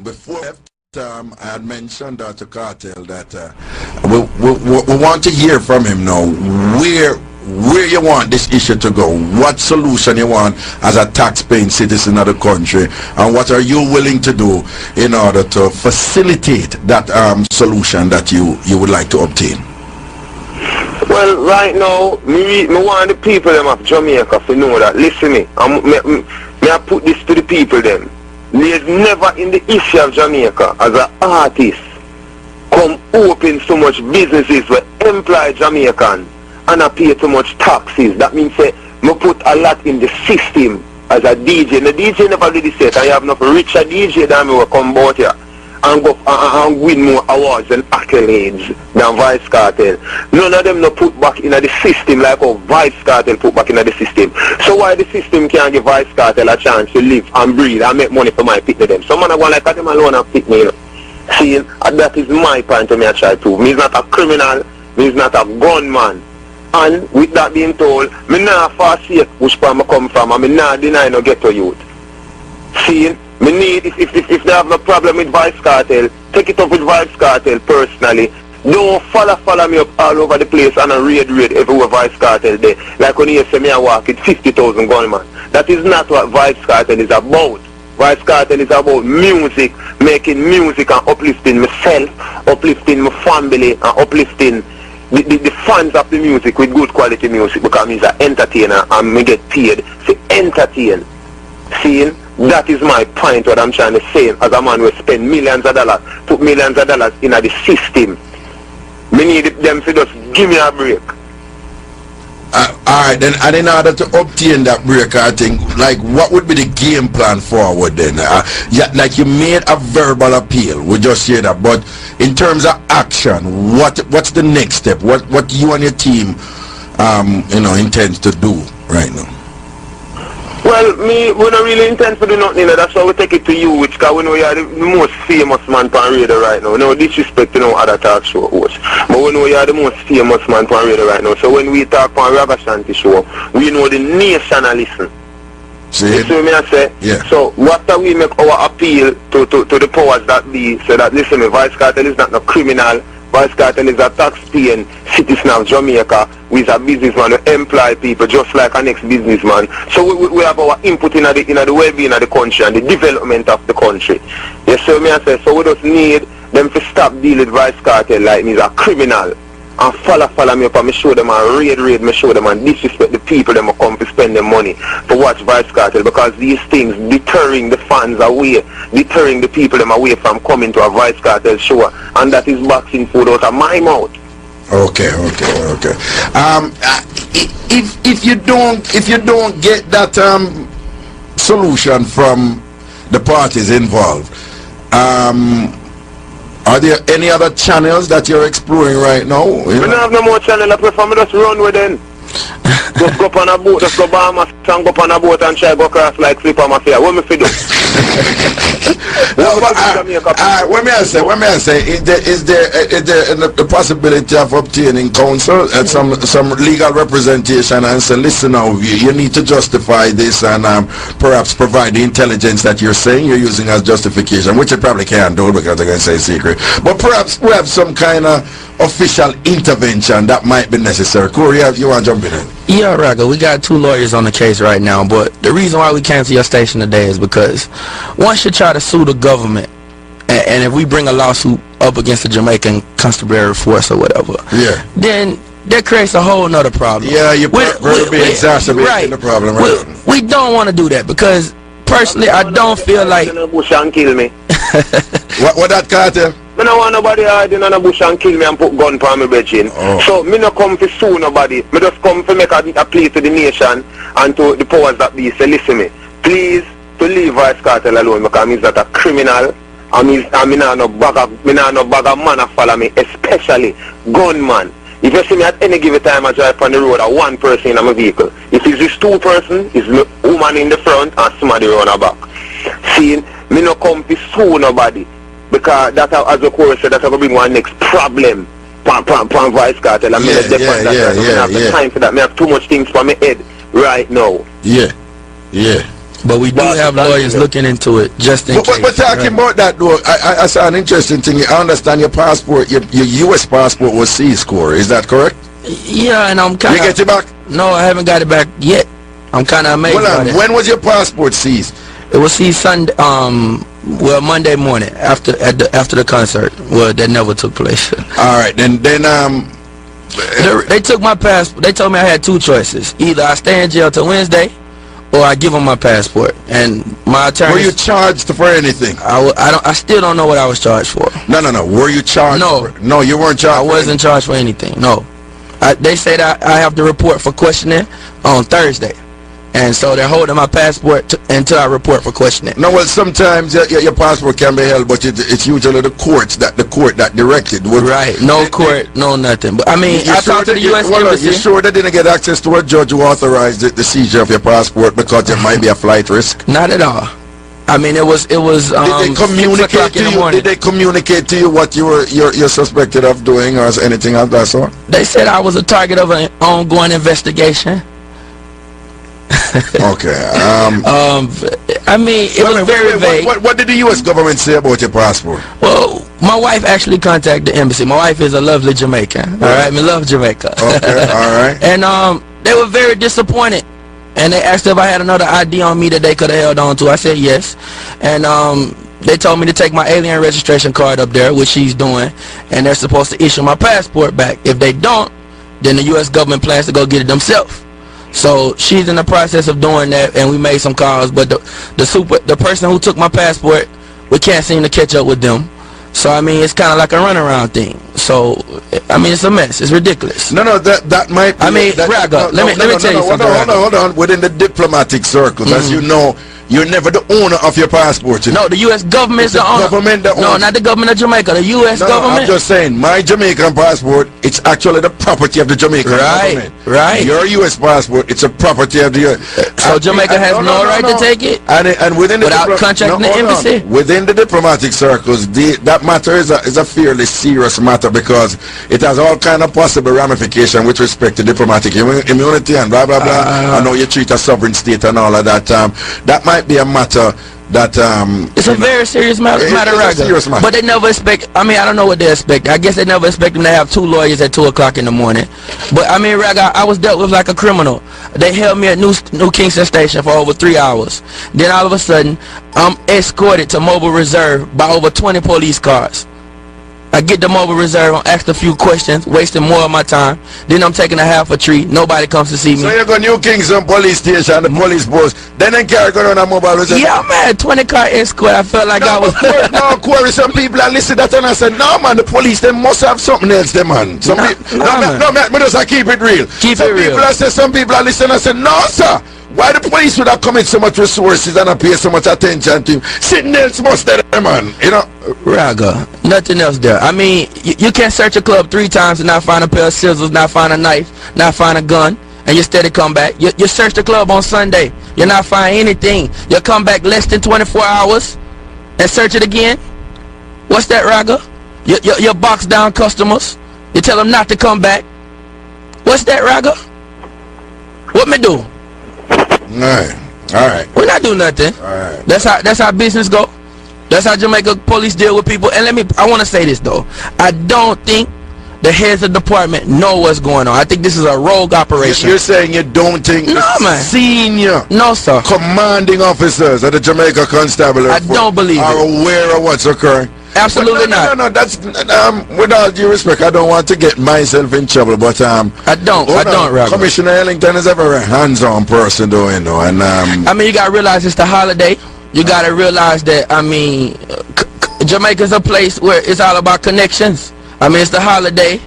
Before I had mentioned to Cartel that we want to hear from him now where you want this issue to go, what solution you want as a tax-paying citizen of the country, and what are you willing to do in order to facilitate that solution that you would like to obtain. Well, right now, me want the people them of Jamaica to know that, listen me, I put this to the people them. There's never in the history of Jamaica as an artist come open so much businesses where employ Jamaicans and I pay too much taxes. That means say, me put a lot in the system as a DJ. The DJ never really said I have enough richer DJ than me will come out here and go and win more awards and accolades than Vybz Kartel. None of them no put back in the system like how Vybz Kartel put back in the system. So why the system can't give Vybz Kartel a chance to live and breathe and make money for my picnic them? Some man are going like them alone and pick me, you know. See, that is my point to me I try to. Me is not a criminal, me is not a gunman. And with that being told, me not forsake which part I come from and me not deny no ghetto youth. See, me need, if they have no problem with Vybz Kartel, take it up with Vybz Kartel personally. Don't follow me up all over the place and raid everywhere Vybz Kartel there. Like when you say me I walk with 50,000 gunmen. That is not what Vybz Kartel is about. Vybz Kartel is about music, making music and uplifting myself, uplifting my family and uplifting the fans of the music with good quality music, because I'm an entertainer and me get paid to entertain. Seeing? That is my point, what I'm trying to say. As a man who spend millions of dollars, put millions of dollars in the system, me need them to just give me a break. Alright, then, and in order to obtain that break, I think, like, what would be the game plan forward then? Yeah, like you made a verbal appeal, we just hear that, but in terms of action, what's the next step? What you and your team, intend to do right now? Well, we don't really intend to do nothing, that's why we take it to you, because we know you are the most famous man on radio right now. No disrespect to no other talk show hosts, but we know you are the most famous man on radio right now. So when we talk on Raga Shanti show, we know the nation a listen. See? You see what I say? Yeah. So after we make our appeal to the powers that be, so that listen, Vybz Kartel is not no criminal. Vybz Kartel is a tax-paying citizen of Jamaica who is a businessman who employ people just like an ex-businessman. So we have our input in the well-being of the country and the development of the country. You see what I say? So we just need them to stop dealing with Vybz Kartel like he's a criminal. And follow me up and me show them and raid, me show them and disrespect the people them come to spend their money to watch Vybz Kartel, because these things deterring the fans away, deterring the people them away from coming to a Vybz Kartel show, and that is boxing food out of my mouth. Okay. If you don't get that solution from the parties involved, are there any other channels that you're exploring right now? We don't have no more channel. I prefer me just run with them. Just go up on a boat, just go Bahamas and go up on a boat and try to go across like Slipper Mafia. What me fi do? What may I say? Is there the possibility of obtaining counsel and some legal representation and say, listen now, you need to justify this and perhaps provide the intelligence that you're saying you're using as justification, which you probably can't do because they're going to say secret. But perhaps we have some kind of official intervention that might be necessary. Corey, you want to jump in? Yeah, Raga, we got 2 lawyers on the case right now, but the reason why we came to your station today is because once you try to sue the government, and if we bring a lawsuit up against the Jamaican Constabulary Force or whatever, yeah, then that creates a whole nother problem. Yeah, you're exacerbating the problem, right? We don't want to do that because, personally, I don't feel like... kill me. What that Cartel? I don't want nobody hiding on a bush and kill me and put gun for me bridging. So me no come to sue nobody. Me just come to make a plea to the nation and to the powers that be. Say, listen me, please to leave Vybz Kartel alone, because he's not a criminal and me not no bag of man a follow me, especially gunman. If you see me at any given time I drive on the road, a one person in my vehicle. If it's just 2 persons, it's a woman in the front and somebody around the back. See, me no come to sue nobody. Because that, as the chorus said, that's going to bring one next problem. Vybz Kartel. I have the time for that. I have too much things for my head right now. Yeah. But we do have lawyers looking into it, just in case. But talking about that, though, I saw an interesting thing. I understand your passport, your U.S. passport was seized, Corey. Is that correct? Yeah, and I'm kind of... You get it back? No, I haven't got it back yet. I'm kind of amazed by it. When was your passport seized? It was seized Sunday, well, Monday morning after the concert. Well, that never took place. All right, then they took my passport. They told me I had two choices: either I stay in jail till Wednesday, or I give them my passport. And my attorney... Were you charged for anything? I still don't know what I was charged for. No. Were you charged? No. No, you weren't charged. I wasn't charged for anything. No. They said I have to report for questioning on Thursday. And so they're holding my passport until I report for questioning. No, well, sometimes your passport can be held, but it's usually the court that directed. Right. No court, no nothing. But I mean, I talked to the U.S. Embassy. You sure they didn't get access to a judge who authorized the seizure of your passport because there might be a flight risk? Not at all. I mean, it was. Did they communicate to you? Did they communicate to you what you're suspected of doing or anything of that sort? They said I was a target of an ongoing investigation. Okay. I mean, it was very vague. What did the U.S. government say about your passport? Well, my wife actually contacted the embassy. My wife is a lovely Jamaican. All right, I love Jamaica. Okay, all right. And they were very disappointed. And they asked if I had another ID on me that they could have held on to. I said yes. And they told me to take my alien registration card up there, which she's doing. And they're supposed to issue my passport back. If they don't, then the U.S. government plans to go get it themselves. So she's in the process of doing that, and we made some calls. But the person who took my passport, we can't seem to catch up with them. So I mean, it's kind of like a runaround thing. So I mean, it's a mess. It's ridiculous. No, that might be. I mean, Raga, let me tell you something. Hold on. Within the diplomatic circles, as you know, you're never the owner of your passport. You know? No, the U.S. government is the owner. No, not the government of Jamaica. The U.S. government. I'm just saying, my Jamaican passport, it's actually the property of the Jamaican government. Right. Your U.S. passport, it's a property of the U.S. So Jamaica has no right to take it. And within the without contracting the embassy. Within the diplomatic circles, that matter is a fairly serious matter because it has all kind of possible ramification with respect to diplomatic immunity and blah blah blah. I know you treat a sovereign state and all of that. That might be a matter that it's a very serious matter, but they never expect. I mean, I don't know what they expect. I guess they never expect them to have two lawyers at 2 o'clock in the morning. But I mean, Raga, I was dealt with like a criminal. They held me at New Kingston Station for over 3 hours. Then all of a sudden, I'm escorted to Mobile Reserve by over 20 police cars. I get to Mobile Reserve, I'm asked a few questions, wasting more of my time. Then I'm taking a half a tree. Nobody comes to see me. So you go New Kingston police station, the police post. Then they carry going on Mobile Reserve. Yeah, man, 20-car escort. I felt like I was. Corey, some people are listening to that and I said, no, man, the police, they must have something else, they, man. Some people, no, just keep it real. Some people are listening and say, no, sir. Why the police would have commit so much resources and pay so much attention to him? Sitting else must there, man. You know? Raga, nothing else there. I mean, you can't search a club 3 times and not find a pair of scissors, not find a knife, not find a gun, and you steady come back. You search the club on Sunday, you not find anything. You come back less than 24 hours and search it again. What's that, Raga? You box down customers. You tell them not to come back. What's that, Raga? What me do? Alright. We're not doing nothing. Alright. That's how business go. That's how Jamaica police deal with people. And I want to say this though. I don't think the heads of the department know what's going on. I think this is a rogue operation. You're saying you don't think senior commanding officers of the Jamaica Constabulary I don't believe are aware of what's occurring? Absolutely not. No, that's with all due respect, I don't want to get myself in trouble, but I don't, Robert. Commissioner Ellington is a very hands-on person, though, you know, and I mean, you gotta realize it's the holiday. You gotta realize that, I mean, Jamaica's a place where it's all about connections. I mean, it's the holiday,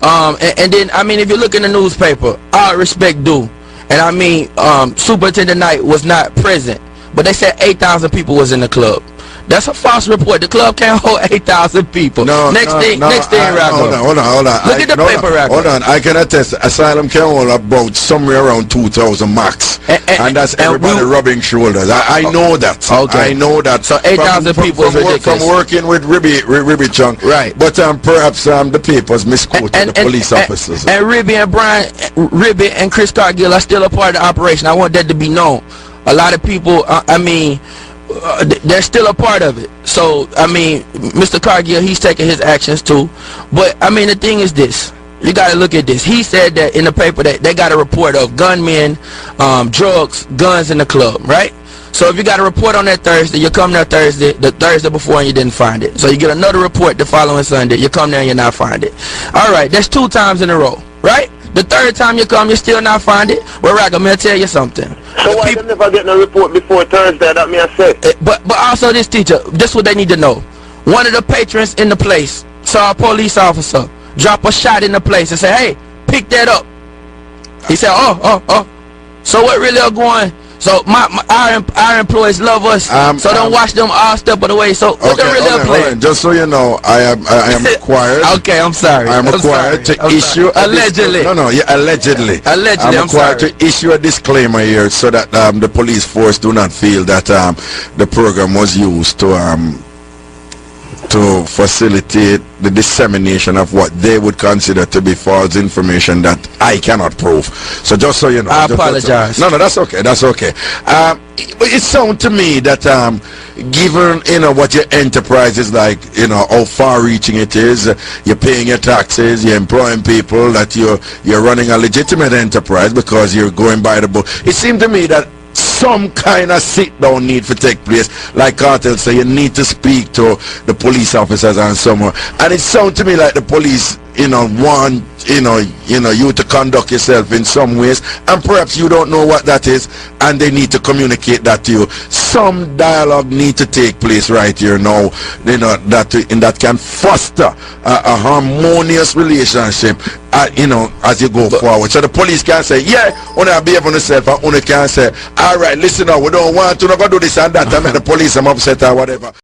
and then, I mean, if you look in the newspaper, all respect due, and I mean, Superintendent Knight was not present, but they said 8,000 people was in the club. That's a false report. The club can't hold 8,000 people. Next thing, Raga. Hold on. Look at the paper, Raga. Hold on. I can attest. Asylum can hold about somewhere around 2,000 max, and that's everybody rubbing shoulders. I know that. Okay. I know that. So 8,000 people is ridiculous. From working with Ribby Chung. Right. But perhaps the papers misquoted the police officers. And Ribby and Chris Cargill are still a part of the operation. I want that to be known. a lot of people, they're still a part of it. So, I mean, Mr. Cargill, he's taking his actions too. But, I mean, the thing is this. You got to look at this. He said that in the paper that they got a report of gunmen, drugs, guns in the club, right? So if you got a report on that Thursday, you come there Thursday, the Thursday before, and you didn't find it. So you get another report the following Sunday, you come there and you not find it. All right, that's 2 times in a row, right? The third time you come, you still not find it. Well, Rack, I'm going to tell you something. So why they never get no report before Thursday? That me I said. But also this teacher, this is what they need to know. One of the patrons in the place saw a police officer drop a shot in the place and say, hey, pick that up. He said, oh. So what really are going? So our employees love us. So don't watch them all step of the way. So what they really are playing? Just so you know, I am required. Okay, I'm sorry. I'm required to issue allegedly. Allegedly. Allegedly, I'm required to issue a disclaimer here so that the police force do not feel that the program was used to facilitate the dissemination of what they would consider to be false information that I cannot prove. So just so you know, I apologize. No, that's okay. That's okay. It sounds to me that given what your enterprise is like, how far-reaching it is, you're paying your taxes, you're employing people, that you're running a legitimate enterprise because you're going by the book. It seemed to me that some kind of sit-down need to take place. Like Kartel say, you need to speak to the police officers and someone. And it sounds to me like the police, want, you to conduct yourself in some ways, and perhaps you don't know what that is, and they need to communicate that to you. Some dialogue need to take place right here now, that can foster a harmonious relationship, as you go forward. So the police can say, yeah, wanna behave on yourself, and can say, all right, listen now, we don't want to do this and that, and make the police upset or whatever.